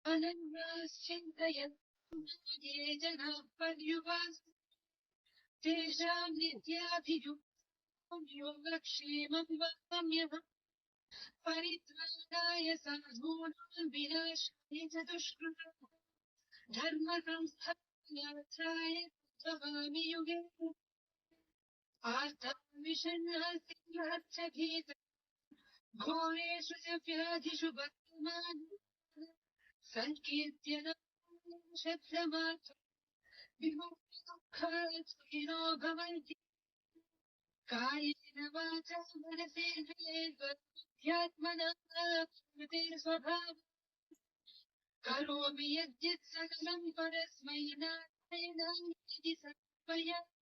अनन्याश्चिन्तयन् ये जनाः पर्युपास तेषां नित्याभियुक्तो योगक्षेमं परित्राणाय साधूनां विनाशाय च दुष्कृताम् धर्मसंस्थापनार्थाय भवामि युगे आर्ताविषण्णास्य भीत घोरेषु च व्याधिषु वर्तमान सङ्कीर्त्यन शब्दमात्र विमुक्तिदुःखात् सुखिनो भवन्ति कायेन वाचा मनसेन्द्रियैर्ध्यात्मना प्रकृते स्वभाव करोमि यद्यत् सकलं परस्मै नारायणाय समर्पयामि